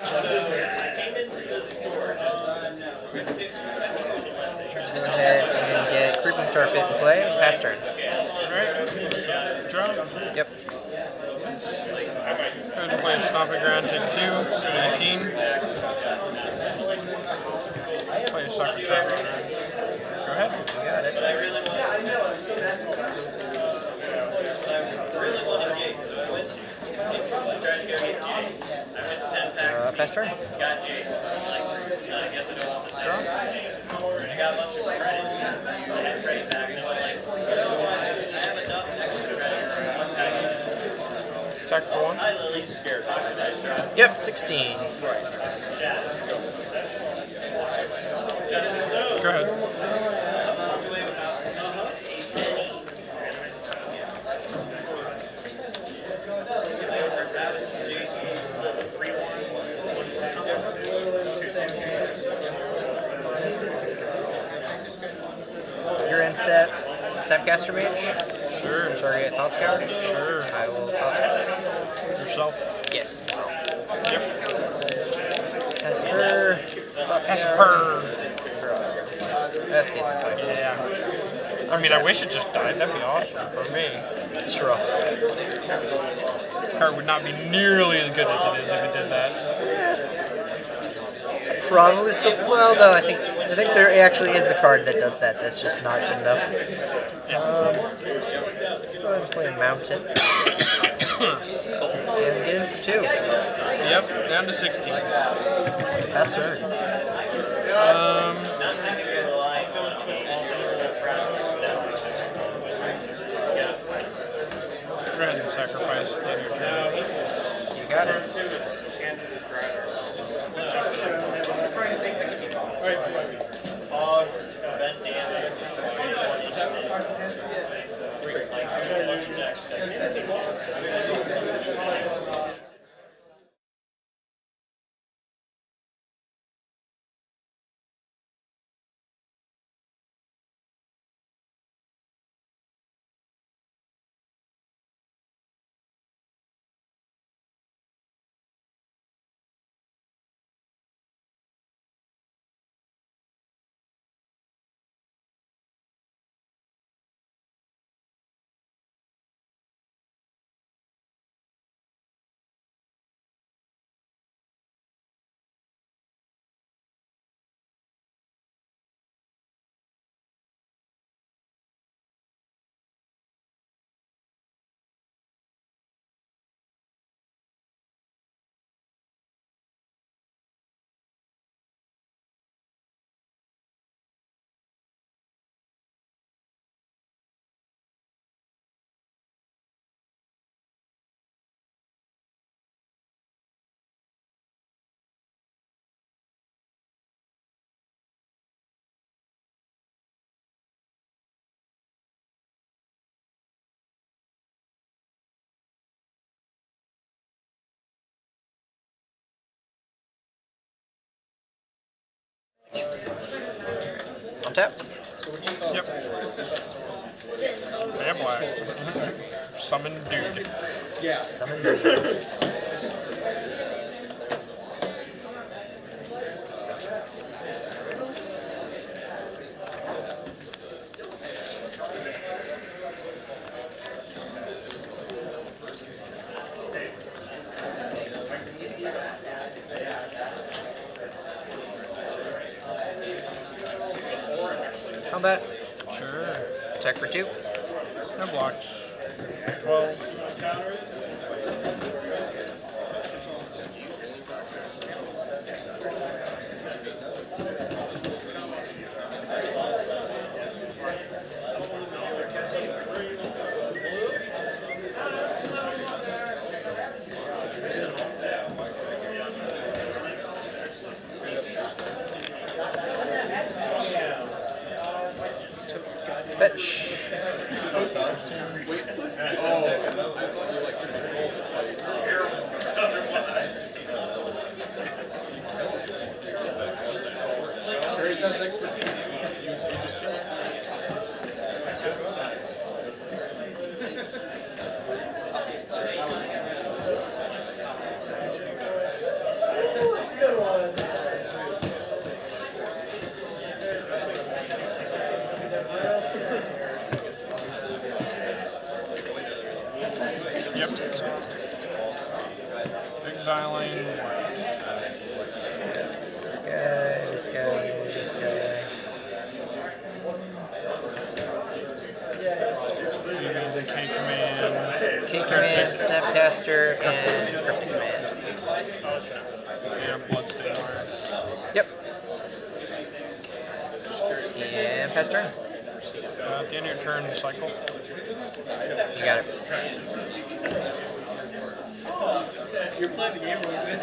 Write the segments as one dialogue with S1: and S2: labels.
S1: Go ahead and get Creeping Tar Pit in play. Pass turn.
S2: Alright. Draw?
S1: Yep.
S2: Go ahead and play a Stomping Ground, take 2, go to 18. Play a Sucker Trap. Go ahead.
S1: You got it. Pass turn.
S2: Draw. Attack for 1.
S1: Yep, 16.
S2: Go ahead.
S1: Your end step. Snapcaster Mage.
S2: Sure.
S1: Target Thought Scour.
S2: Sure.
S1: I will Thought Scour.
S2: Yourself.
S1: Yes, myself.
S2: Yep.
S1: Esper. Thought Scour.
S2: Esper.
S1: That's easy fight.
S2: Yeah. I mean, I wish it just died. That'd be awesome for me.
S1: Sure.
S2: The card would not be nearly as good as it is if it did that.
S1: Probably still. Well, no, I think there actually is a card that does that. That's just not good enough. Go ahead and play a Mountain. And get in for 2.
S2: Yep, down to 16.
S1: Pass turn.
S2: Go ahead and sacrifice the end of your turn.
S1: You got it. On tap.
S2: Yep. And black. Summon dude.
S1: Yeah. Summon dude. Combat.
S2: Sure.
S1: Attack for 2.
S2: No blocks. 12.
S1: Fetch.
S3: Carries out his expertise.
S2: exiling.
S1: This guy, this guy, this guy.
S2: Using the K command.
S1: K command, Snapcaster, and Crypt command.
S2: And Bloodstain Wire.
S1: Yep. And pass turn.
S2: At the end of your turn, cycle.
S1: You got it.
S3: You're playing the game a little bit.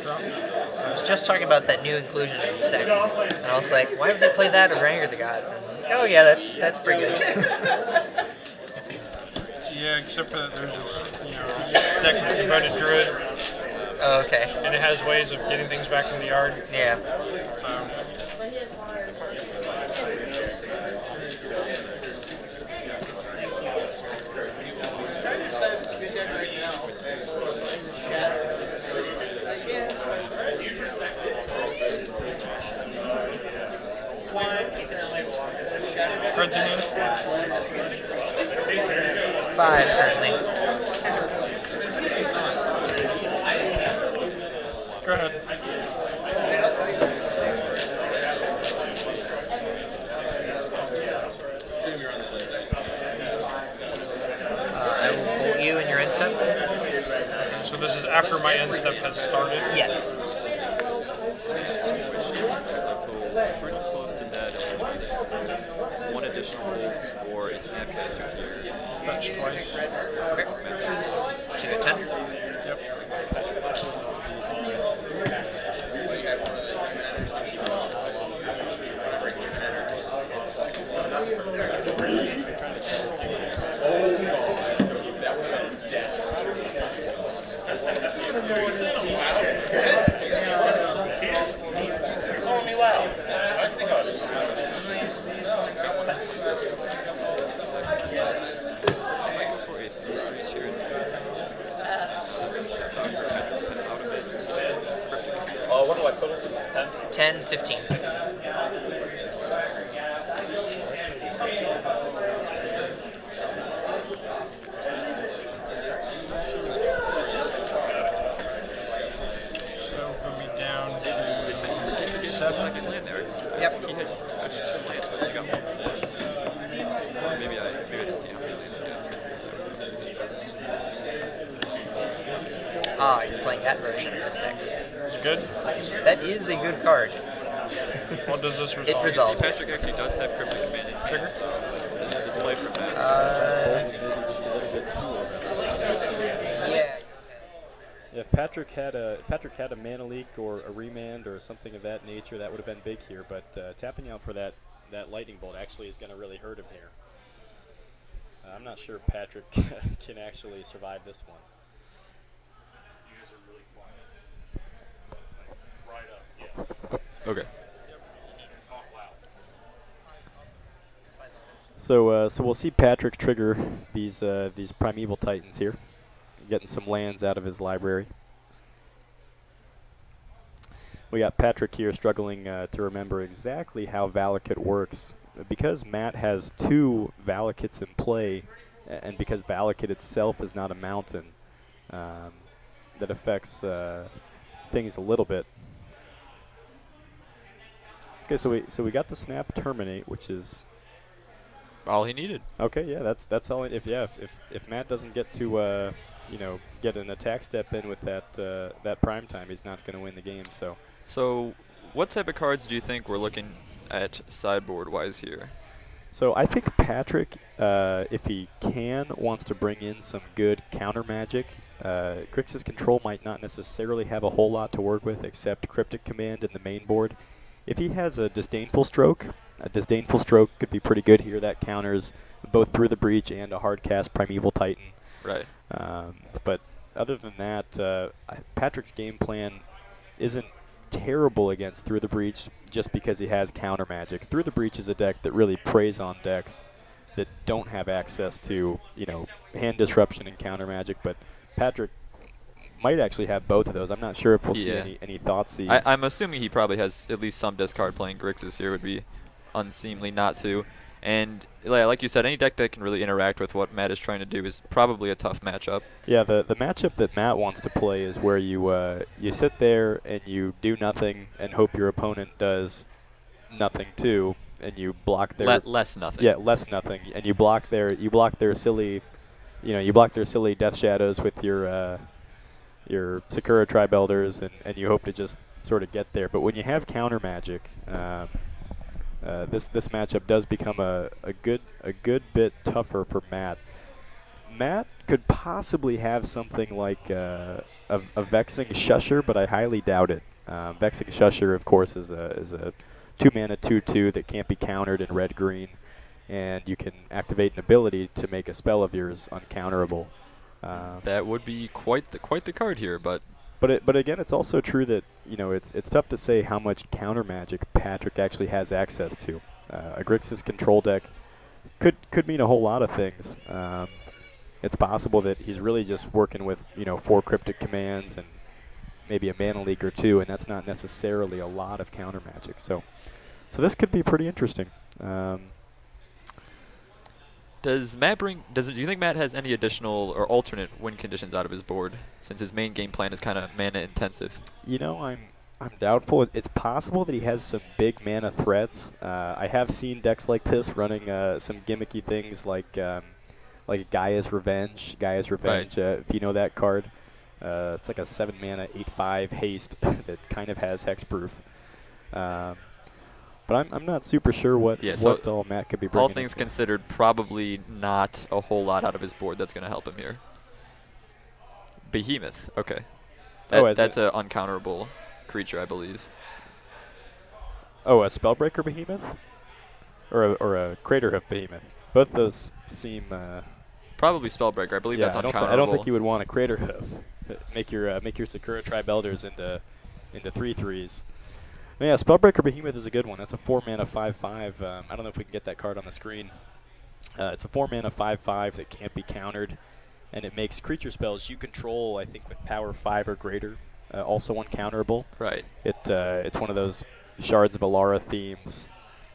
S2: Drop.
S1: I was just talking about that new inclusion in this deck, and I was like, why would they play that or Anger the Gods? And oh yeah, that's pretty good.
S2: Yeah, except for that there's this, deck of devoted druid,
S1: Oh, okay.
S2: and it has ways of getting things back from the yard.
S1: Yeah.
S2: So. Cards in hand?
S1: 5 currently.
S2: Go ahead.
S1: I will bolt you in your end step.
S2: Okay, so this is after my end step has started.
S1: Yes.
S4: Because I'm told pretty close to dead is one additional bolt or a Snapcaster here.
S2: Fetch twice.
S1: Okay. Should go 10.
S2: Yep.
S3: What do I put it? 10?
S1: 10, 15.
S2: So put me down to 7.
S4: Second land there.
S1: Yep.
S4: He had fetched 2 lands, but he got 1 force. Maybe I didn't see how many lands he had.
S1: Ah, you're playing that version of this deck.
S2: Is it good?
S1: That is a good card.
S2: What does this resolve?
S1: It resolves.
S4: Patrick actually does have Cryptic Command in trigger. This is display for that.
S1: Yeah.
S5: If Patrick had a mana leak or a remand or something of that nature, that would have been big here. But tapping out for that lightning bolt actually is going to really hurt him here. I'm not sure Patrick can actually survive this one.
S4: Okay.
S5: So we'll see Patrick trigger these Primeval Titans here, getting some lands out of his library. We got Patrick here struggling to remember exactly how Valakut works. Because Matt has 2 Valakits in play, and because Valakut itself is not a mountain, that affects things a little bit. Okay, so we got the snap terminate, which is
S4: All he needed.
S5: okay. Yeah, that's all. If Matt doesn't get to get an attack step in with that prime time, he's not going to win the game.
S4: So what type of cards do you think we're looking at sideboard-wise here?
S5: So I think Patrick, if he wants to bring in some good counter magic. Grixis Control might not necessarily have a whole lot to work with except Cryptic Command in the main board. If he has a Disdainful Stroke could be pretty good here. That counters both Through the Breach and a hard cast Primeval Titan.
S4: Right.
S5: But other than that, Patrick's game plan isn't terrible against Through the Breach just because he has counter magic. Through the Breach is a deck that really preys on decks that don't have access to, hand disruption and counter magic, but Patrick might actually have both of those. I'm not sure if we'll see any thoughts.
S4: I'm assuming he probably has at least some discard playing Grixis here. Would be unseemly not to. And like you said, any deck that can really interact with what Matt is trying to do is probably a tough matchup.
S5: Yeah, the matchup that Matt wants to play is where you sit there and you do nothing and hope your opponent does nothing too, and you block their
S4: less nothing.
S5: Yeah, less nothing, and you block their silly, you block their silly Death Shadows with your Sakura Tribe Elders, and you hope to just sort of get there. But when you have counter magic, this matchup does become a good bit tougher for Matt. Matt could possibly have something like a Vexing Shusher, but I highly doubt it. Vexing Shusher, of course, is a 2-mana 2/2 that can't be countered in red-green, and you can activate an ability to make a spell of yours uncounterable.
S4: That would be quite the card here, but
S5: again, it's also true that it's tough to say how much counter magic Patrick actually has access to. A Grixis control deck could mean a whole lot of things. It's possible that he's really just working with 4 cryptic commands and maybe a mana leak or 2, and that's not necessarily a lot of counter magic. So this could be pretty interesting.
S4: do you think Matt has any additional or alternate win conditions out of his board, since his main game plan is kind of mana intensive?
S5: I'm doubtful. It's possible that he has some big mana threats. I have seen decks like this running some gimmicky things like Gaia's Revenge.
S4: Right.
S5: If you know that card, it's like a 7 mana 8/5 haste that kind of has hexproof. But I'm not super sure what all Matt could be bringing.
S4: All things considered, probably not a whole lot out of his board that's going to help him here. Behemoth, okay. That's an uncounterable creature, I believe.
S5: Oh, a Spellbreaker Behemoth? Or a Craterhoof Behemoth? Both those seem...
S4: Probably Spellbreaker. I believe that's uncounterable.
S5: I don't think you would want a Craterhoof. Make your Sakura Tribe Elders into 3/3s. Yeah, Spellbreaker Behemoth is a good one. That's a 4 mana 5/5. I don't know if we can get that card on the screen. It's a 4 mana 5/5 that can't be countered, and it makes creature spells you control, I think, with power 5 or greater, also uncounterable.
S4: Right.
S5: It's one of those Shards of Alara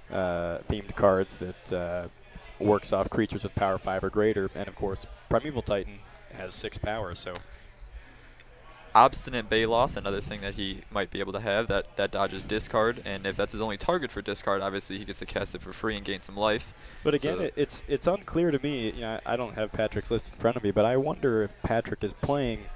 S5: themed cards that works off creatures with power 5 or greater, and of course, Primeval Titan has 6 power, so.
S4: Obstinate Baloth, another thing that he might be able to have, that dodges discard, and if that's his only target for discard, obviously he gets to cast it for free and gain some life.
S5: But again, it's unclear to me. I don't have Patrick's list in front of me, but I wonder if Patrick is playing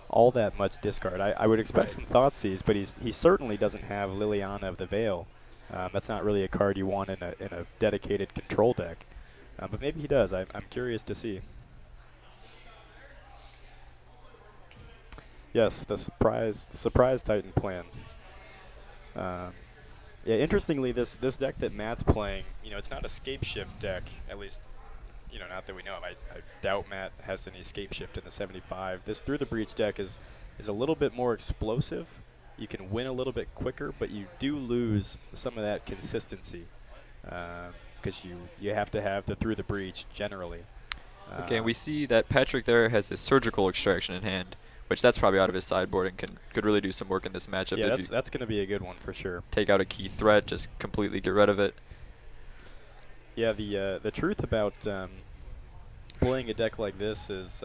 S5: all that much discard. I would expect some Thoughtseize, but he certainly doesn't have Liliana of the Veil. That's not really a card you want in a dedicated control deck, but maybe he does. I'm curious to see. Yes, the surprise Titan plan. Yeah, interestingly, this deck that Matt's playing, it's not a Scape Shift deck, at least, not that we know of. I doubt Matt has any Scape Shift in the 75. This Through the Breach deck is a little bit more explosive. You can win a little bit quicker, but you do lose some of that consistency because you have to have the Through the Breach generally.
S4: Okay, we see that Patrick there has his Surgical Extraction in hand, which that's probably out of his sideboard and could really do some work in this matchup.
S5: Yeah, that's going to be a good one for sure.
S4: Take out a key threat, just completely get rid of it.
S5: Yeah, the truth about playing a deck like this is,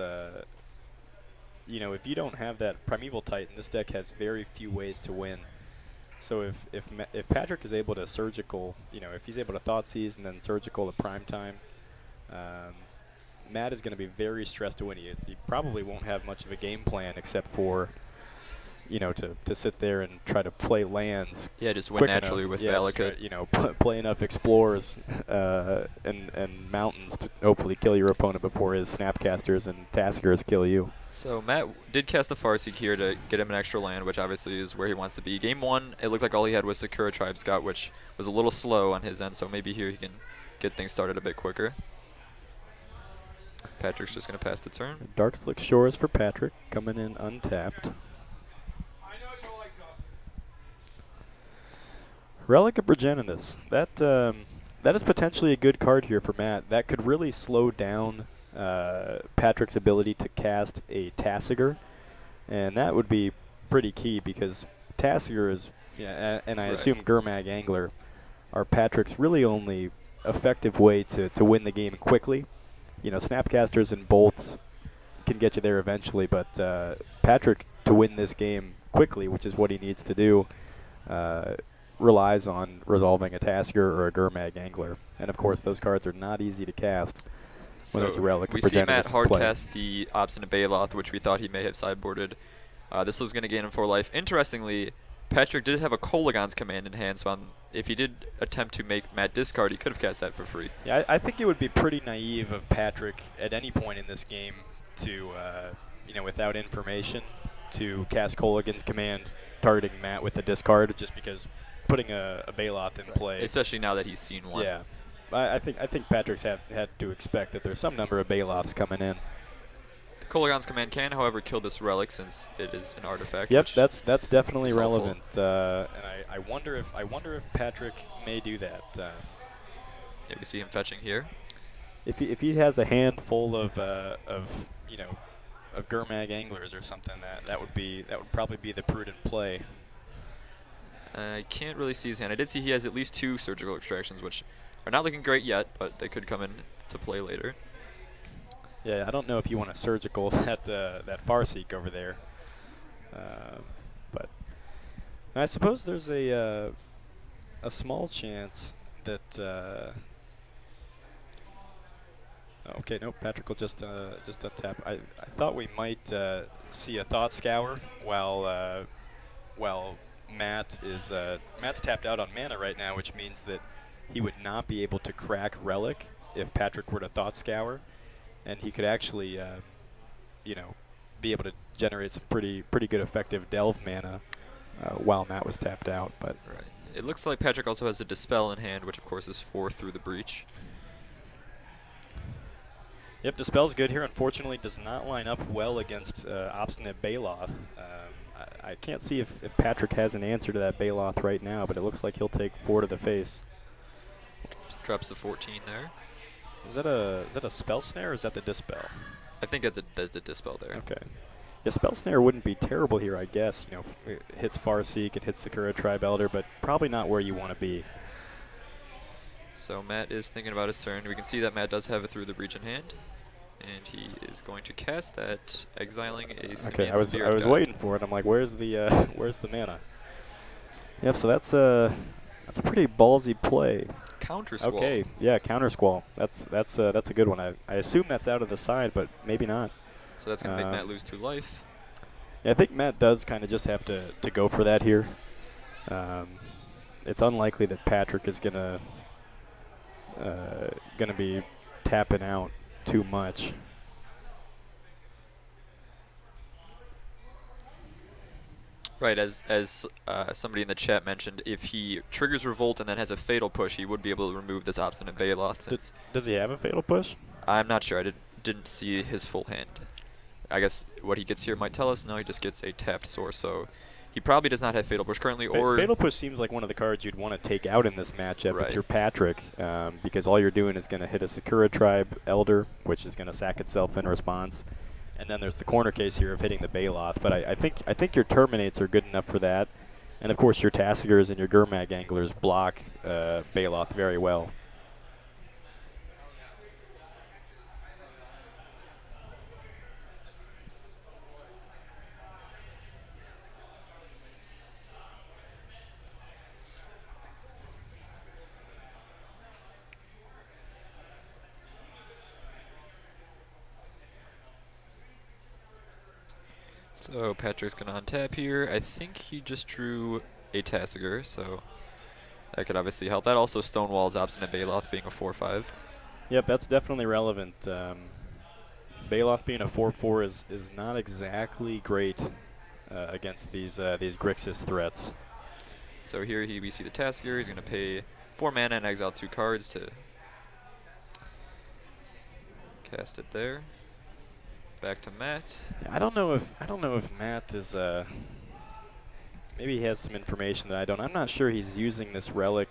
S5: if you don't have that Primeval Titan, this deck has very few ways to win. So if Patrick is able to Surgical, if he's able to Thoughtseize and then Surgical at prime time, Matt is going to be very stressed to win. He probably won't have much of a game plan except for, to sit there and try to play lands.
S4: Yeah, just win naturally with Valakut.
S5: Play enough Explorers and Mountains to hopefully kill your opponent before his Snapcasters and Taskers kill you.
S4: So Matt did cast the Farseek here to get him an extra land, which obviously is where he wants to be. Game 1, it looked like all he had was Sakura Tribe Scout, which was a little slow on his end, so maybe here he can get things started a bit quicker. Patrick's just going to pass the turn.
S5: Darkslick Shores for Patrick, coming in untapped. Relic of Progenitus. That is potentially a good card here for Matt. That could really slow down Patrick's ability to cast a Tasigur, and that would be pretty key because Tasigur is, and I assume Gurmag Angler are Patrick's really only effective way to win the game quickly. You know, Snapcasters and bolts can get you there eventually, but Patrick, to win this game quickly, which is what he needs to do, relies on resolving a Tasker or a Gurmag Angler. And of course, those cards are not easy to cast when there's a relic.
S4: We see Matt hardcast the Obstinate Baloth, which we thought he may have sideboarded. This was going to gain him 4 life. Interestingly, Patrick did have a Kolagon's command in hand, so if he did attempt to make Matt discard, he could have cast that for free.
S5: Yeah, I think it would be pretty naive of Patrick at any point in this game to, you know, without information, to cast Kolagon's command targeting Matt with a discard, just because putting a Baloth in play.
S4: Especially now that he's seen one.
S5: Yeah, I think Patrick's had to expect that there's some number of Baloths coming in.
S4: The Kolagon's command can, however, kill this relic since it is an artifact.
S5: Yep, that's definitely relevant.
S4: Helpful.
S5: And I wonder if Patrick may do that.
S4: Yeah, we see him fetching here.
S5: If he has a handful of you know, of Gurmag Anglers or something, that would probably be the prudent play.
S4: I can't really see his hand. I did see he has at least 2 surgical extractions, which are not looking great yet, but they could come in to play later.
S5: Yeah, I don't know if you want to surgical that Farseek over there, but I suppose there's a small chance that. Okay, no, Patrick will just untap. I thought we might see a Thought Scour while Matt is Matt's tapped out on mana right now, which means that he would not be able to crack Relic if Patrick were to Thought Scour, and he could actually you know, be able to generate some pretty good effective delve mana while Matt was tapped out. But
S4: right, it looks like Patrick also has a Dispel in hand, which of course is 4 through the breach.
S5: Yep, Dispel's good here. Unfortunately, does not line up well against Obstinate Baloth. I can't see if Patrick has an answer to that Baloth right now, but it looks like he'll take 4 to the face.
S4: Drops the 14 there.
S5: Is that a Spell Snare or is that the Dispel?
S4: I think that's a Dispel there.
S5: Okay. Yeah, Spell Snare wouldn't be terrible here, I guess. You know, it hits Farseek, it hits Sakura Tribe Elder, but probably not where you want to be.
S4: So Matt is thinking about his turn. We can see that Matt does have a Through the Breach in hand, and he is going to cast that, exiling a
S5: Okay, I was waiting for it. I'm like, where's the mana? Yep. So that's a pretty ballsy play.
S4: Counter Squall.
S5: Okay, yeah, Counter Squall. That's a good one. I assume that's out of the side, but maybe not.
S4: So that's going to make Matt lose 2 life.
S5: Yeah, I think Matt does kind of just have to go for that here. It's unlikely that Patrick is gonna be tapping out too much.
S4: Right, as somebody in the chat mentioned, if he triggers Revolt and then has a Fatal Push, he would be able to remove this Obstinate Baloth. Since
S5: does he have a Fatal Push?
S4: I'm not sure. I didn't see his full hand. I guess what he gets here might tell us. No, he just gets a tapped Source, so he probably does not have Fatal Push currently.
S5: Fatal Push seems like one of the cards you'd want to take out in this matchup
S4: right.
S5: if you're Patrick, because all you're doing is going to hit a Sakura Tribe Elder, which is going to sack itself in response, and then there's the corner case here of hitting the Baloth. But I think your Terminates are good enough for that, and of course your Tasigurs and your Gurmag Anglers block Baloth very well.
S4: So Patrick's going to untap here. I think he just drew a Tasigur, so that could obviously help. That also stonewalls Obstinate Baloth being a 4/5.
S5: Yep, that's definitely relevant. Baloth being a 4/4 is not exactly great against these Grixis threats.
S4: So here we see the Tasigur. He's going to pay 4 mana and exile 2 cards to cast it there. Back to Matt.
S5: Yeah, I don't know if Matt is maybe he has some information that I don't. I'm not sure he's using this relic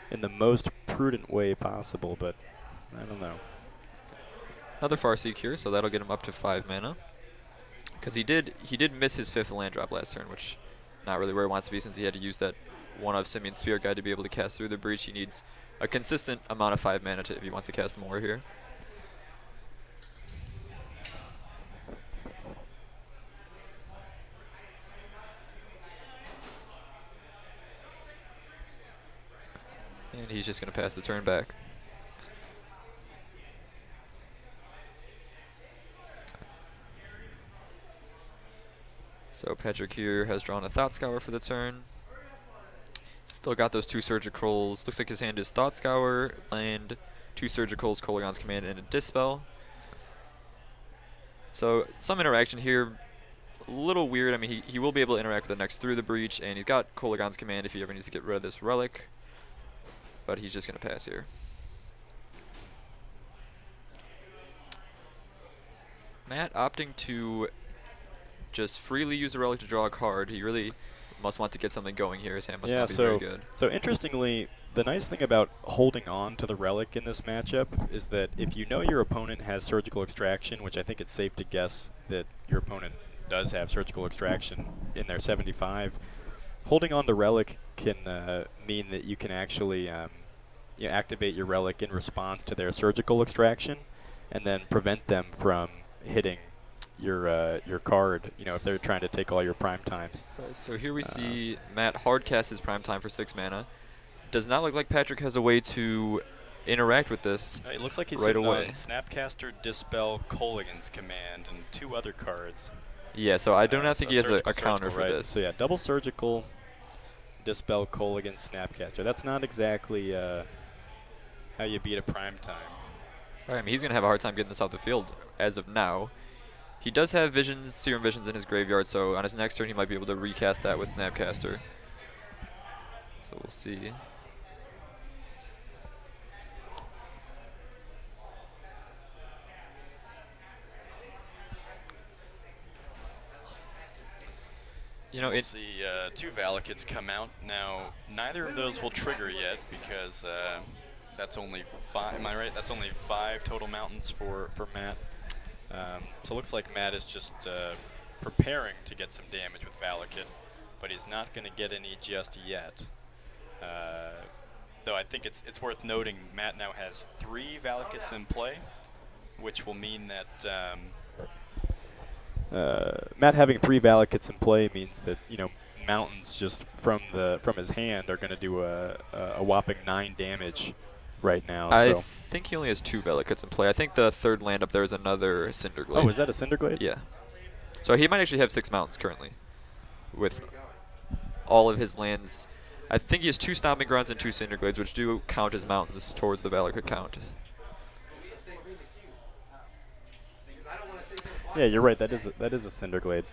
S5: in the most prudent way possible, but I don't know.
S4: Another Farseek here, so that'll get him up to 5 mana. Because he did miss his 5th land drop last turn, which not really where he wants to be since he had to use that one of Simeon's Spirit Guide to be able to cast Through the Breach. He needs a consistent amount of 5 mana if he wants to cast more here. And he's just going to pass the turn back. So Patrick here has drawn a Thought Scour for the turn. Still got those 2 Surgicals. Looks like his hand is Thought Scour, land, 2 Surgicals, Kolagon's Command, and a Dispel. So some interaction here. A little weird. I mean, he will be able to interact with the next Through the Breach, and he's got Kolagon's Command if he ever needs to get rid of this relic. But he's just going to pass here. Matt opting to just freely use the relic to draw a card. He really must want to get something going here. His hand must not be very good.
S5: So interestingly, the nice thing about holding on to the relic in this matchup is that if you know your opponent has Surgical Extraction, which I think it's safe to guess that your opponent does have Surgical Extraction in their 75, holding on to relic can mean that you can actually activate your relic in response to their Surgical Extraction and then prevent them from hitting your card, if they're trying to take all your prime times.
S4: Right, so here we see Matt hardcast his prime time for 6 mana. Does not look like Patrick has a way to interact with this
S5: It looks like he's
S4: right away.
S5: Snapcaster, Dispel, Kolagon's Command, and 2 other cards.
S4: Yeah, so I do not think he has a counter for
S5: right?
S4: this.
S5: So yeah, double Surgical, Dispel, Kolagon, Snapcaster. That's not exactly how you beat a prime time.
S4: Right, I mean, he's going to have a hard time getting this off the field as of now. He does have visions, Serum Visions in his graveyard, so on his next turn he might be able to recast that with Snapcaster. So we'll see.
S6: We'll see 2 Valakids come out. Now, neither of those will trigger yet because that's only 5. Am I right? That's only 5 total mountains for Matt. So it looks like Matt is just preparing to get some damage with Valakid, but he's not going to get any just yet. Though I think it's worth noting Matt now has 3 Valakids in play, which will mean that
S5: Matt having 3 Valakids in play means that mountains just from his hand are going to do a whopping 9 damage right now.
S4: I think he only has 2 Valakids in play. I think the 3rd land up there is another Cinderglade.
S5: Oh, is that a Cinderglade?
S4: Yeah. So he might actually have 6 mountains currently with all of his lands. I think he has 2 Stomping Grounds and 2 Cinderglades, which do count as mountains towards the Valakid count.
S5: Yeah, you're right. That is a Cinderglade.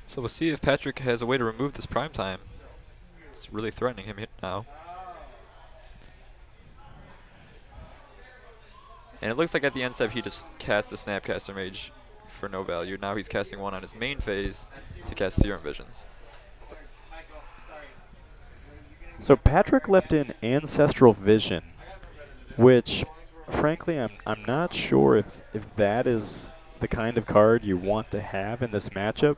S4: So we'll see if Patrick has a way to remove this prime time. It's really threatening him now. And it looks like at the end step he just cast the Snapcaster Mage for no value. Now he's casting 1 on his main phase to cast Serum Visions.
S5: So Patrick left in Ancestral Vision, which frankly I'm not sure if that is the kind of card you want to have in this matchup.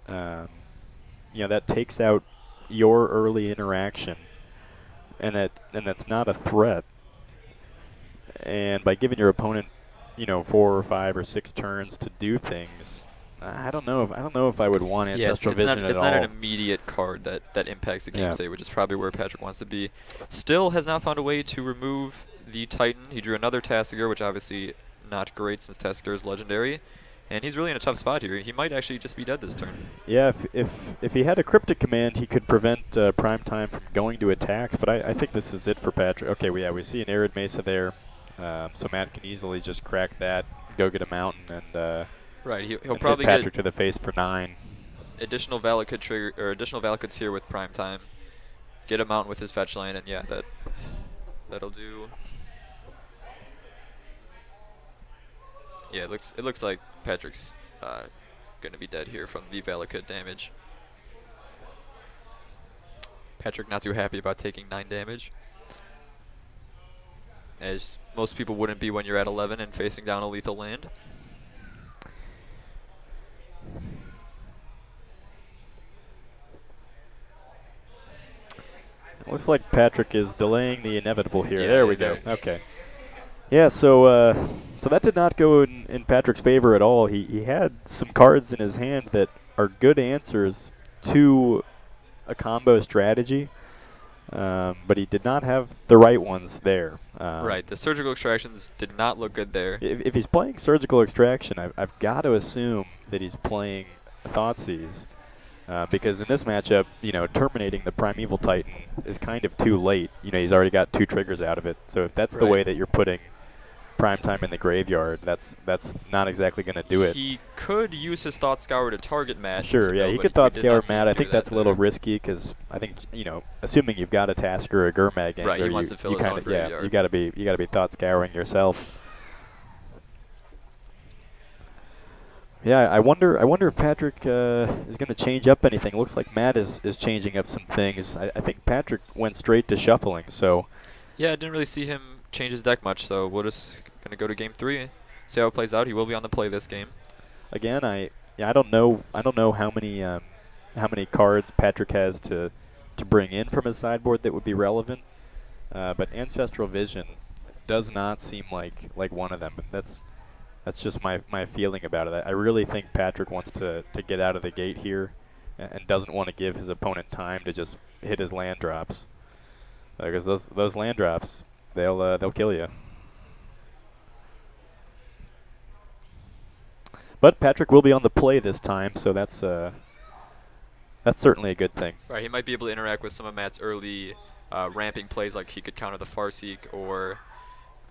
S5: That takes out your early interaction, and that's not a threat. And by giving your opponent, 4 or 5 or 6 turns to do things, I don't know if I would want Ancestral Vision at all.
S4: It's not an immediate card that impacts the game state, which is probably where Patrick wants to be. Still has not found a way to remove the Titan. He drew another Tasigur, which obviously not great since Tasigur is legendary. And he's really in a tough spot here. He might actually just be dead this turn.
S5: Yeah, if he had a Cryptic Command, he could prevent Prime Time from going to attacks, but I think this is it for Patrick. Okay, we see an Arid Mesa there, so Matt can easily just crack that, go get a mountain, and
S4: right, he'll
S5: and
S4: probably
S5: hit Patrick
S4: get
S5: to the face for 9.
S4: Additional Valakid trigger or additional Valakids here with Prime Time. Get a mountain with his fetch land, and yeah, that'll do. Yeah, it looks like Patrick's going to be dead here from the Valakid damage. Patrick not too happy about taking 9 damage, as most people wouldn't be when you're at 11 and facing down a lethal land.
S5: Looks like Patrick is delaying the inevitable here.
S4: Yeah,
S5: there we go. Okay. Yeah, so so that did not go in Patrick's favor at all. He had some cards in his hand that are good answers to a combo strategy, but he did not have the right ones there.
S4: Right, the surgical extractions did not look good there.
S5: If he's playing surgical extraction, I've got to assume that he's playing Thoughtseize. Because in this matchup, you know, terminating the Primeval Titan is kind of too late. You know, he's already got 2 triggers out of it. So if that's the way that you're putting Prime Time in the graveyard, that's not exactly going to do it.
S4: He could use his Thought Scour to target Matt.
S5: Sure, yeah, he could Thought Scour Matt. I think that's a little risky because I think, you know, assuming you've got a Tasker or a Gurmag,
S4: right, he wants to fill his own graveyard.
S5: Yeah, you got to be Thought Scouring yourself. Yeah, I wonder if Patrick is going to change up anything. It looks like Matt is changing up some things. I think Patrick went straight to shuffling. So
S4: yeah, I didn't really see him change his deck much. So we're just going to go to game 3, see how it plays out. He will be on the play this game.
S5: Again, I don't know how many cards Patrick has to bring in from his sideboard that would be relevant. But Ancestral Vision does not seem like one of them. That's just my feeling about it. I really think Patrick wants to get out of the gate here and doesn't want to give his opponent time to just hit his land drops. Because those land drops, they'll kill you. But Patrick will be on the play this time, so that's certainly a good thing.
S4: Right, he might be able to interact with some of Matt's early ramping plays, like he could counter the Farseek, or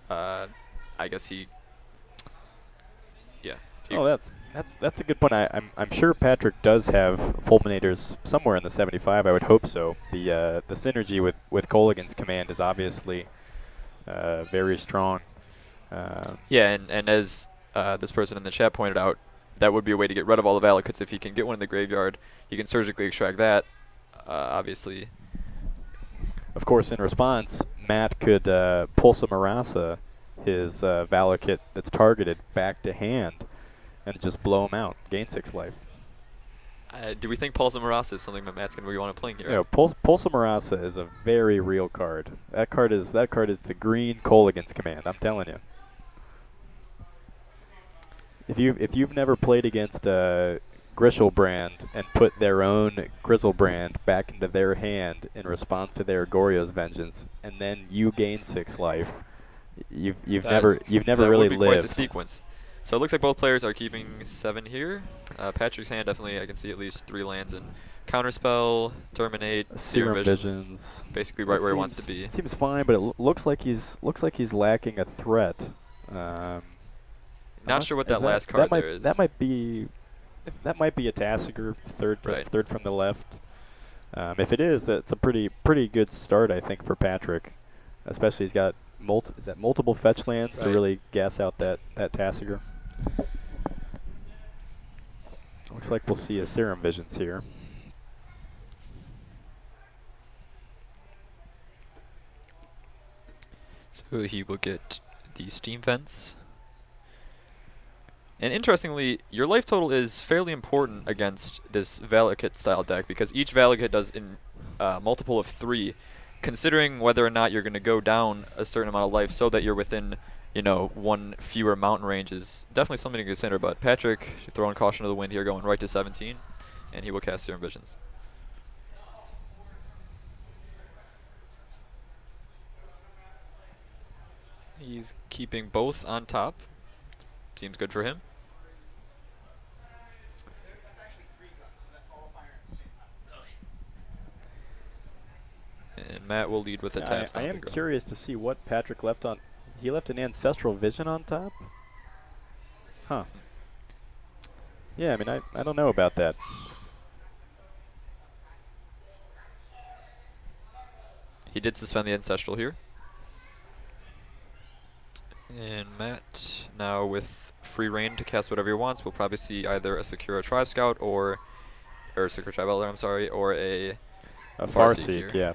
S4: I guess he. Yeah.
S5: Oh, that's a good point. I'm sure Patrick does have Fulminators somewhere in the 75. I would hope so. The synergy with Colligan's command is obviously very strong.
S4: Yeah, and as this person in the chat pointed out, that would be a way to get rid of all the Valakuts. If he can get one in the graveyard, you can surgically extract that. Obviously.
S5: Of course, in response, Matt could Pulsa Marasa his Valakut that's targeted back to hand and just blow him out, gain 6 life.
S4: Do we think Pulsa Marasa is something that Matt's going to want to play here?
S5: You know, Pulsa Marasa is a very real card. That card is the green Colligan's command. I'm telling you. If you've never played against Griselbrand and put their own Griselbrand back into their hand in response to their Goryo's Vengeance, and then you gain 6 life, you've never really
S4: would be
S5: lived.
S4: Quite the sequence. So it looks like both players are keeping 7 here. Patrick's hand, definitely, I can see at least 3 lands in Counterspell, Terminate, Serum Visions. Basically right where he wants to be.
S5: It seems fine, but it looks like he's lacking a threat.
S4: Not sure what that last card there is.
S5: That might be a Tassiger, third from the left. If it is, it's a pretty good start, I think, for Patrick. Especially he's got multiple fetch lands to really gas out that Tassiger. Looks like we'll see a Serum Visions here.
S4: So he will get the Steam Fence. And interestingly, your life total is fairly important against this Valakut style deck because each Valakut does in multiple of 3, considering whether or not you're going to go down a certain amount of life so that you're within, you know, 1 fewer mountain range is definitely something to consider. But Patrick throwing caution to the wind here, going right to 17, and he will cast Serum Visions. He's keeping both on top. Seems good for him. And Matt will lead with a time
S5: I am curious to see what Patrick left on. He left an Ancestral Vision on top? Huh. Yeah, I mean, I don't know about that.
S4: He did suspend the Ancestral here. And Matt, now with free reign to cast whatever he wants, we'll probably see either a Sakura Tribe Scout or Sakura Tribe Elder, I'm sorry, or a
S5: Farseek, yeah.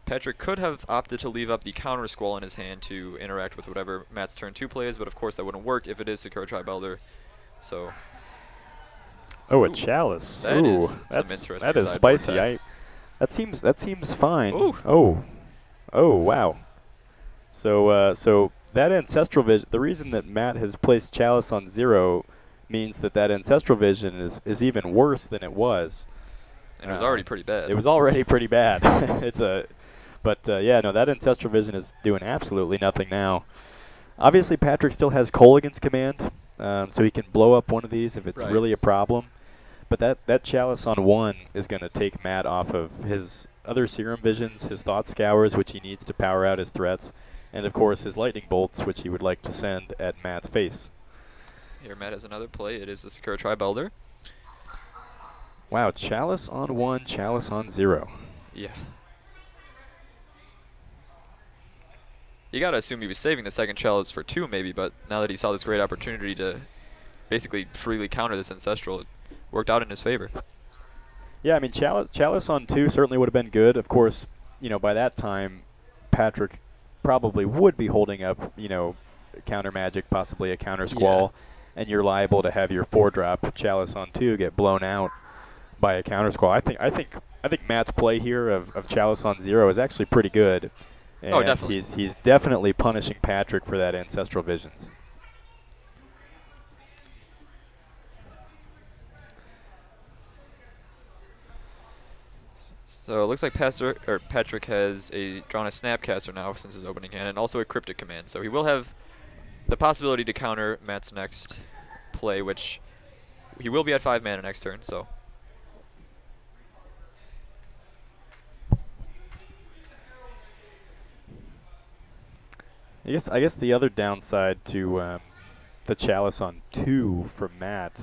S4: Patrick could have opted to leave up the counter Squall in his hand to interact with whatever Matt's turn 2 plays, but of course that wouldn't work if it is Secure Tribe Elder. So.
S5: Oh, a Chalice.
S4: That
S5: Ooh,
S4: is
S5: that's,
S4: some interesting
S5: that is
S4: sideboard
S5: spicy.
S4: tech.
S5: That seems fine.
S4: Ooh.
S5: Oh, wow. So so that Ancestral Vision, the reason that Matt has placed Chalice on 0 means that Ancestral Vision is even worse than it was.
S4: And it was already pretty bad.
S5: It was already pretty bad. Yeah, no, that Ancestral Vision is doing absolutely nothing now. Obviously, Patrick still has Colligan's command, so he can blow up one of these if it's really a problem. But that Chalice on 1 is going to take Matt off of his other Serum Visions, his Thought Scours, which he needs to power out his threats, and of course his Lightning Bolts, which he would like to send at Matt's face.
S4: Here Matt has another play. It is the Secure Tribe Elder.
S5: Wow, Chalice on 1, Chalice on 0.
S4: Yeah. You gotta assume he was saving the second Chalice for 2 maybe, but now that he saw this great opportunity to basically freely counter this Ancestral, it worked out in his favor.
S5: Yeah, I mean, Chalice on 2 certainly would have been good. Of course, you know, by that time, Patrick probably would be holding up, you know, counter magic, possibly a counter Squall, and you're liable to have your 4-drop Chalice on 2 get blown out by a counter Squall. I think Matt's play here of Chalice on 0 is actually pretty good. And
S4: oh, definitely.
S5: He's definitely punishing Patrick for that Ancestral Visions.
S4: So it looks like Patrick has drawn a Snapcaster now since his opening hand, and also a Cryptic Command. So he will have the possibility to counter Matt's next play, which he will be at 5 mana next turn. So.
S5: I guess the other downside to the Chalice on 2 from Matt,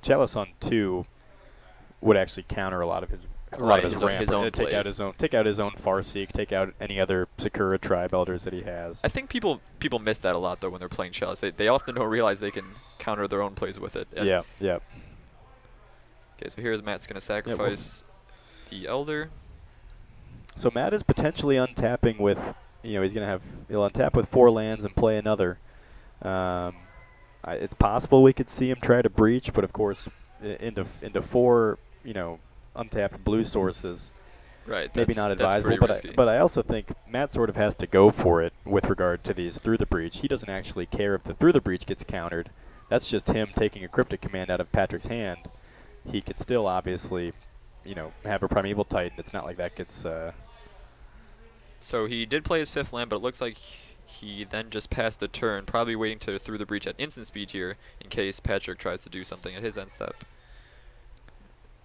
S5: Chalice on 2 would actually counter a lot of his ramp.
S4: His own
S5: take out his own Farseek, take out any other Sakura Tribe Elders that he has.
S4: I think people miss that a lot though when they're playing Chalice. They often don't realize they can counter their own plays with it.
S5: Yeah.
S4: Okay, so here's Matt's gonna sacrifice the Elder.
S5: So Matt is potentially untapping with, you know, he'll untap with 4 lands and play another. It's possible we could see him try to breach, but of course, into 4, you know, untapped blue sources.
S4: Right.
S5: Maybe not advisable, but I also think Matt sort of has to go for it with regard to these Through the Breach. He doesn't actually care if the Through the Breach gets countered. That's just him taking a Cryptic Command out of Patrick's hand. He could still obviously, you know, have a Primeval Titan. It's not like that gets.
S4: So he did play his 5th land, but it looks like he then just passed the turn, probably waiting to Through the Breach at instant speed here in case Patrick tries to do something at his end step.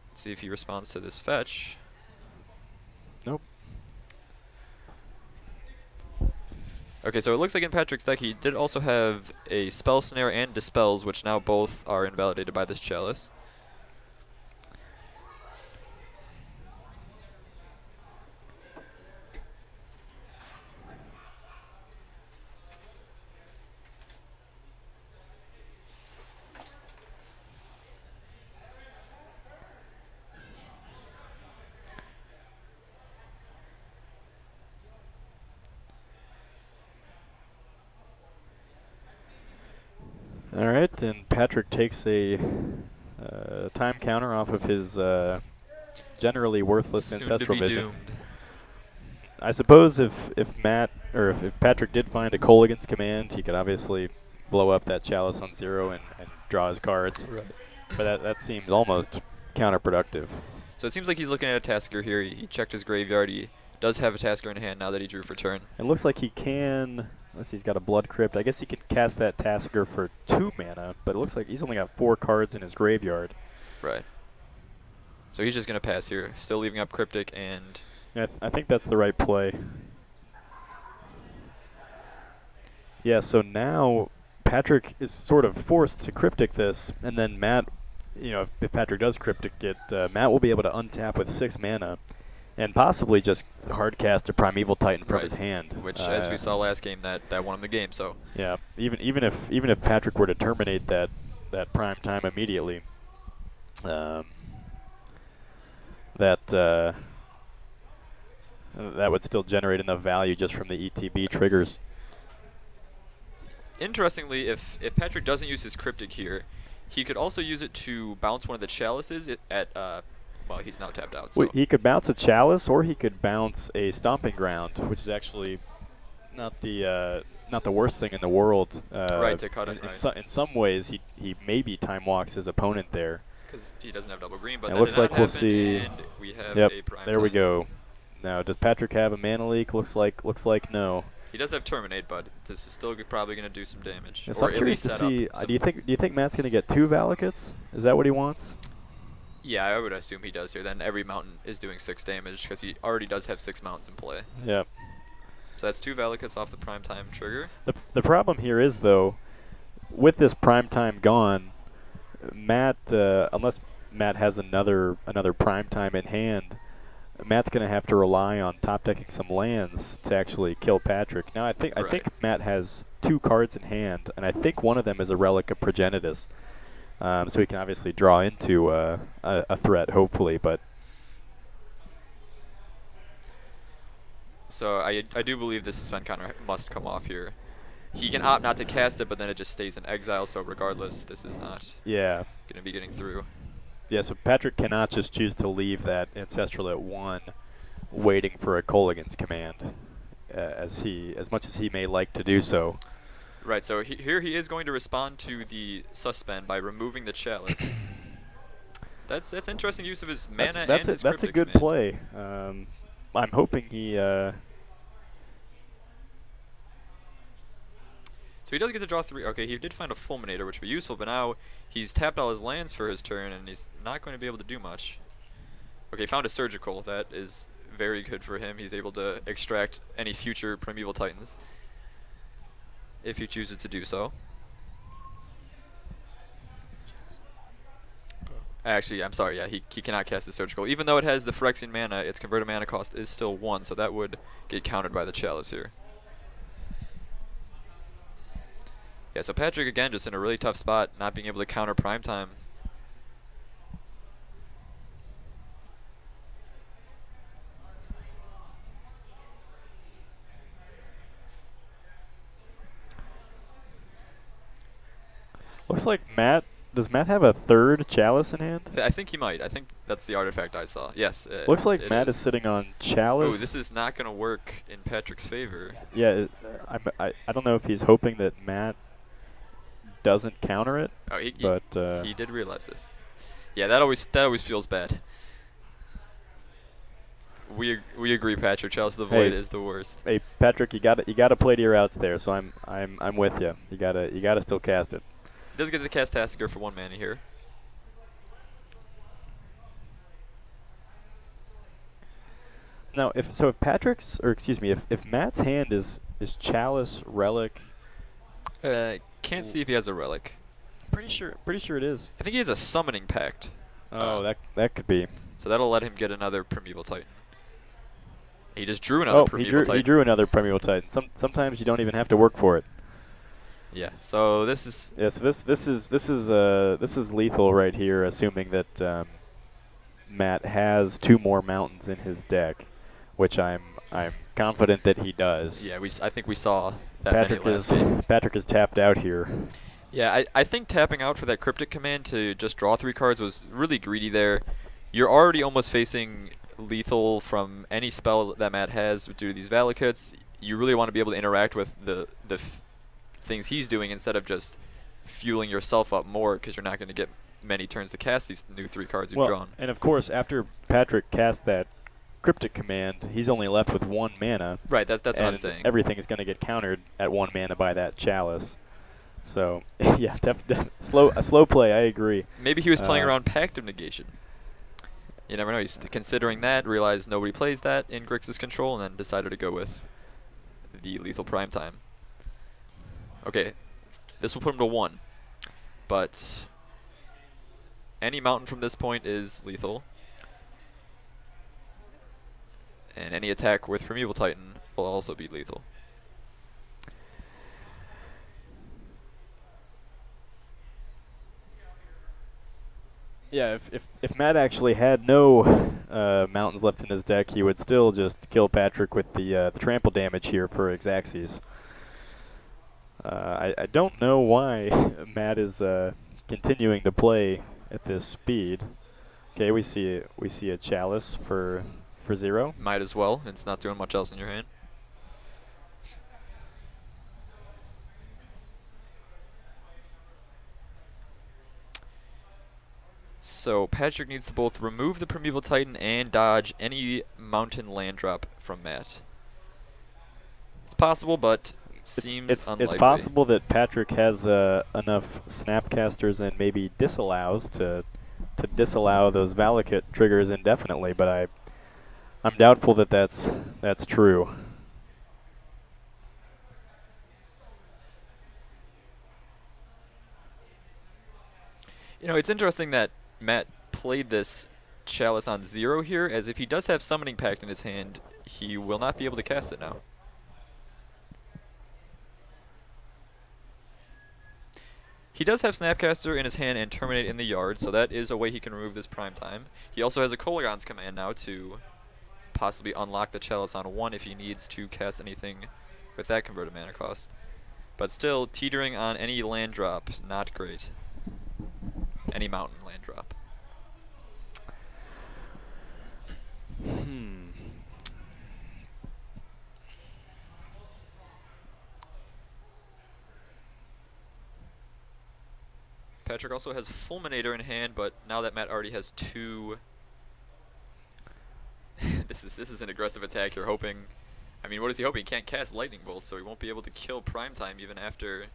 S4: Let's see if he responds to this fetch.
S5: Nope.
S4: Okay, so it looks like in Patrick's deck he did also have a Spell Snare and Dispels, which now both are invalidated by this Chalice.
S5: All right, and Patrick takes a time counter off of his generally worthless Ancestral Vision.
S4: Doomed.
S5: I suppose if Patrick did find a Colligan's command, he could obviously blow up that Chalice on 0 and draw his cards.
S4: Right.
S5: But that seems almost counterproductive.
S4: So it seems like he's looking at a Tasker here. He checked his graveyard. He does have a Tasker in hand now that he drew for turn.
S5: It looks like he can. Let's see, he's got a Blood Crypt. I guess he could cast that Tasker for 2 mana, but it looks like he's only got 4 cards in his graveyard.
S4: Right. So he's just going to pass here, still leaving up Cryptic and...
S5: Yeah, I think that's the right play. Yeah, so now Patrick is sort of forced to Cryptic this, and then Matt, you know, if Patrick does Cryptic it, Matt will be able to untap with 6 mana and possibly just hardcast a Primeval Titan from his hand.
S4: Which, as we saw last game, that won him the game, so...
S5: Yeah, even if Patrick were to terminate that prime time immediately, That would still generate enough value just from the ETB triggers.
S4: Interestingly, if Patrick doesn't use his Cryptic here, he could also use it to bounce one of the Chalices at, well, he's now tapped out. So.
S5: Well, he could bounce a Chalice, or he could bounce a Stomping Ground, which is actually not the worst thing in the world.
S4: Right, to cut it,
S5: in some ways, he maybe time walks his opponent there.
S4: Because he doesn't have double green, but
S5: it
S4: that
S5: looks
S4: did not
S5: like we'll
S4: happen,
S5: see.
S4: And we have
S5: Yep,
S4: a prime
S5: there we
S4: time.
S5: go. Now, does Patrick have a mana leak? Looks like no.
S4: He does have Terminate, but this is still probably going to do some damage.
S5: Yes,
S4: or
S5: I'm
S4: at
S5: curious
S4: least
S5: to
S4: set
S5: see.
S4: up some.
S5: Do you think Matt's going to get 2 Valakits? Is that what he wants?
S4: Yeah, I would assume he does here. Then every mountain is doing 6 damage because he already does have 6 mountains in play.
S5: Yep.
S4: So that's 2 Valakits off the prime time trigger.
S5: The problem here is, though, with this prime time gone, Matt, unless Matt has another prime time in hand, Matt's going to have to rely on top decking some lands to actually kill Patrick. Now, I think Matt has 2 cards in hand, and I think one of them is a Relic of Progenitus. So he can obviously draw into a threat, hopefully, but.
S4: So I do believe this suspend counter must come off here. He can opt not to cast it, but then it just stays in exile, so regardless, this is not going to be getting through.
S5: Yeah, so Patrick cannot just choose to leave that Ancestral at 1 waiting for a Kolaghan's command, as much as he may like to do so.
S4: Right, so here he is going to respond to the suspend by removing the Chalice. That's interesting use of his mana and his
S5: That's a
S4: Cryptic
S5: good
S4: command.
S5: play. I'm hoping he.
S4: So he does get to draw 3. Okay, he did find a Fulminator, which would be useful, but now he's tapped all his lands for his turn, and he's not going to be able to do much. Okay, he found a Surgical. That is very good for him. He's able to extract any future Primeval Titans, if he chooses to do so. Actually, I'm sorry, yeah, he cannot cast the Surgical. Even though it has the Phyrexian mana, its converted mana cost is still 1, so that would get countered by the Chalice here. Yeah, so Patrick, again, just in a really tough spot, not being able to counter Primetime.
S5: Looks like Matt. Does Matt have a 3rd Chalice in hand?
S4: I think he might. I think that's the artifact I saw. Yes.
S5: Looks like Matt is sitting on Chalice.
S4: Oh, this is not going to work in Patrick's favor.
S5: Yeah, I don't know if he's hoping that Matt doesn't counter it.
S4: Oh,
S5: but
S4: he did realize this. Yeah, that always feels bad. We agree, Patrick. Chalice of the Void is the worst.
S5: Hey, Patrick, you gotta play to your outs there. So I'm with you. You gotta still cast it.
S4: He does get the cast Tassiger for 1 mana here.
S5: Now, if Matt's hand is Chalice, Relic.
S4: Can't see if he has a Relic.
S5: Pretty sure it is.
S4: I think he has a Summoning Pact.
S5: Oh, that could be.
S4: So that'll let him get another Primeval Titan. He just drew another Primeval Titan.
S5: He drew another Primeval Titan. Sometimes you don't even have to work for it.
S4: Yeah. So this is.
S5: Yeah. So this is lethal right here, assuming that Matt has 2 more mountains in his deck, which I'm confident that he does.
S4: Yeah. I think we saw that.
S5: Patrick is tapped out here.
S4: Yeah, I think tapping out for that Cryptic command to just draw 3 cards was really greedy there. You're already almost facing lethal from any spell that Matt has due to these Valakits. You really want to be able to interact with the things he's doing instead of just fueling yourself up more, because you're not going to get many turns to cast these new 3 cards you've drawn.
S5: And of course, after Patrick casts that Cryptic command, he's only left with 1 mana.
S4: Right, that's what I'm saying.
S5: Everything is going to get countered at 1 mana by that Chalice. So, yeah, a slow play, I agree.
S4: Maybe he was playing around Pact of Negation. You never know. He's considering that, realized nobody plays that in Grixis control, and then decided to go with the lethal Primetime. Okay, this will put him to 1. But any mountain from this point is lethal. And any attack with Primeval Titan will also be lethal.
S5: Yeah, if Matt actually had no mountains left in his deck, he would still just kill Patrick with the trample damage here for Xaxes. I don't know why Matt is continuing to play at this speed. Okay, we see a Chalice for 0.
S4: Might as well. It's not doing much else in your hand. So Patrick needs to both remove the Primeval Titan and dodge any mountain land drop from Matt. It's possible, but seems unlikely.
S5: It's possible that Patrick has enough Snapcasters and maybe disallows to disallow those Valakut triggers indefinitely, but I'm doubtful that that's true.
S4: You know, it's interesting that Matt played this Chalice on 0 here, as if he does have Summoning Pact in his hand, he will not be able to cast it now. He does have Snapcaster in his hand and Terminate in the yard, so that is a way he can remove this prime time. He also has a Kolagon's command now to possibly unlock the Chalice on 1 if he needs to cast anything with that converted mana cost. But still, teetering on any land drop, not great. Any mountain land drop. Patrick also has Fulminator in hand, but now that Matt already has 2, this is an aggressive attack. You're hoping. I mean, what is he hoping? He can't cast Lightning Bolt, so he won't be able to kill Primetime even after.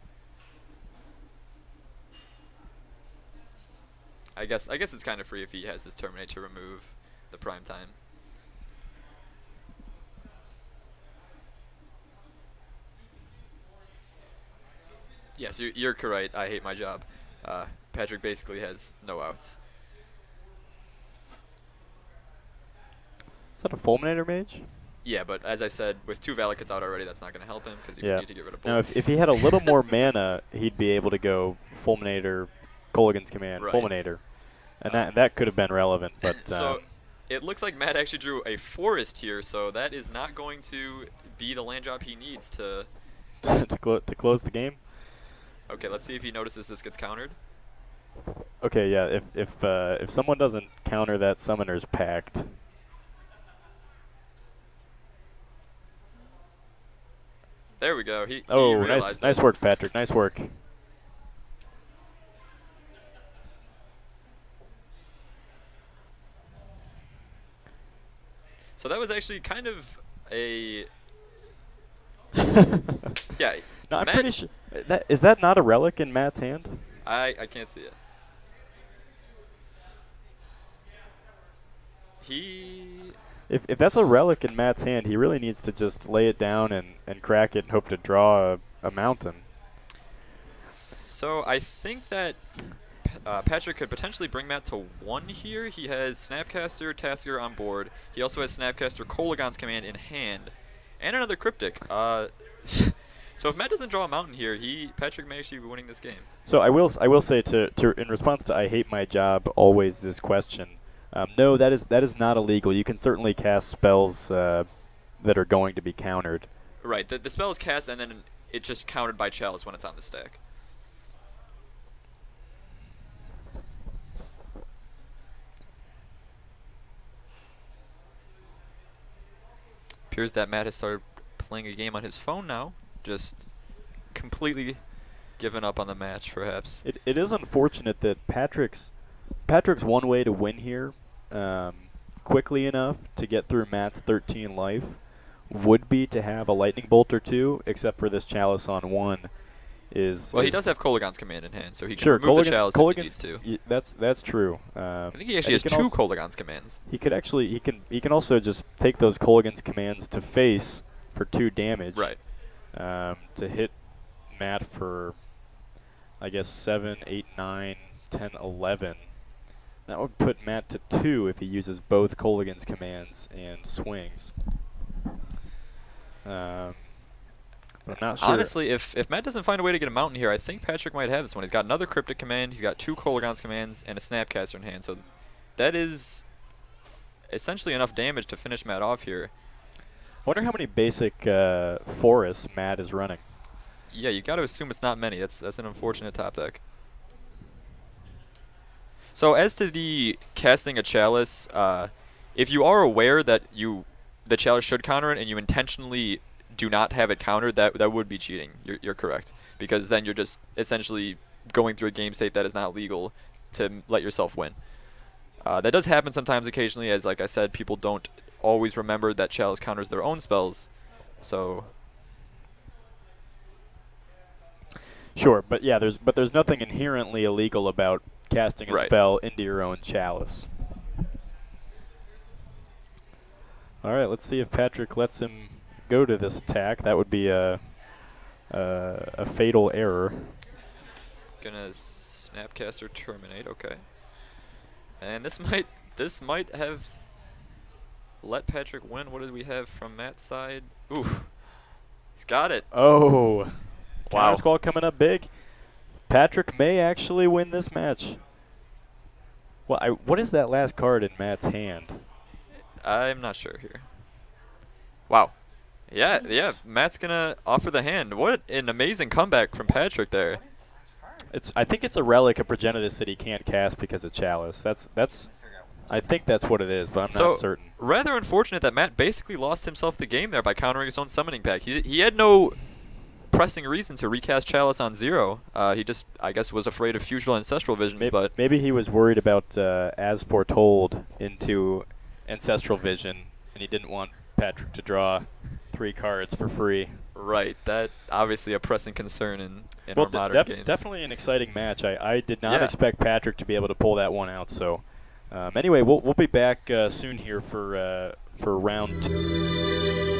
S4: I guess it's kind of free if he has this Terminate to remove the Primetime. Yes, you're correct. I hate my job. Patrick basically has no outs.
S5: Is that a Fulminator mage?
S4: Yeah, but as I said, with 2 Valakuts out already, that's not going to help him because he would need to get rid of both.
S5: Now, if he had a little more mana, he'd be able to go Fulminator, Kolagon's command,
S4: right.
S5: Fulminator, and that could have been relevant. But
S4: so it looks like Matt actually drew a forest here, so that is not going to be the land drop he needs to
S5: to close the game.
S4: Okay, let's see if he notices this gets countered.
S5: Okay, yeah. If someone doesn't counter that Summoner's Pact.
S4: There we go. He
S5: Oh, nice work, Patrick. Nice work.
S4: So that was actually kind of a yeah.
S5: No, I'm pretty sure is that not a relic in Matt's hand?
S4: I can't see it.
S5: If that's a relic in Matt's hand, he really needs to just lay it down and crack it and hope to draw a mountain.
S4: So I think that Patrick could potentially bring Matt to 1 here. He has Snapcaster, Tasker on board. He also has Snapcaster, Kolagon's command in hand, and another Cryptic. So if Matt doesn't draw a mountain here, Patrick may actually be winning this game.
S5: So I will say to in response to I hate my job always this question. No, that is not illegal. You can certainly cast spells that are going to be countered.
S4: Right. The spell is cast and then it's just countered by Chalice when it's on the stack. Appears that Matt has started playing a game on his phone now. Just completely given up on the match, perhaps.
S5: It is unfortunate that Patrick's one way to win here quickly enough to get through Matt's 13 life would be to have a Lightning Bolt or 2, except for this Chalice on 1. Well,
S4: he does have Kolagon's command in hand, so he can remove the Chalice if he needs to.
S5: That's true.
S4: I think he actually has 2 Kolagon's commands.
S5: He can also just take those Kolagon's commands to face for 2 damage.
S4: Right.
S5: To hit Matt for, I guess, 7, 8, 9, 10, 11. That would put Matt to 2 if he uses both Kolagon's commands and swings. I'm not sure.
S4: Honestly, if Matt doesn't find a way to get a mountain here, I think Patrick might have this one. He's got another Cryptic command, he's got 2 Kolaghan's commands, and a Snapcaster in hand. So that is essentially enough damage to finish Matt off here.
S5: I wonder how many basic forests Matt is running.
S4: Yeah, you got to assume it's not many. That's an unfortunate top deck. So as to the casting a Chalice, if you are aware that the Chalice should counter it and you intentionally do not have it countered, that would be cheating. You're correct, because then you're just essentially going through a game state that is not legal to let yourself win. That does happen sometimes occasionally, as like I said, people don't always remember that Chalice counters their own spells. So
S5: sure, but yeah, there's nothing inherently illegal about casting a spell into your own Chalice. All right, let's see if Patrick lets him go to this attack. That would be a fatal error.
S4: He's gonna Snapcaster terminate. Okay, and this might have let Patrick win. What did we have from Matt's side? Oof, he's got it.
S5: Oh,
S4: wow!
S5: Counter Squall coming up big. Patrick may actually win this match. Well, what is that last card in Matt's hand?
S4: I'm not sure here. Wow. Yeah, Matt's gonna offer the hand. What an amazing comeback from Patrick there.
S5: I think it's a relic of Progenitus that he can't cast because of Chalice. I think that's what it is, but I'm not certain.
S4: Rather unfortunate that Matt basically lost himself the game there by countering his own summoning pack. He had no pressing reason to recast Chalice on 0. He just, I guess, was afraid of future Ancestral Visions, but
S5: maybe he was worried about As Foretold into Ancestral Vision, and he didn't want Patrick to draw 3 cards for free.
S4: Right, that obviously a pressing concern in our modern games.
S5: Definitely an exciting match. I did not expect Patrick to be able to pull that one out. So anyway, we'll be back soon here for round 2.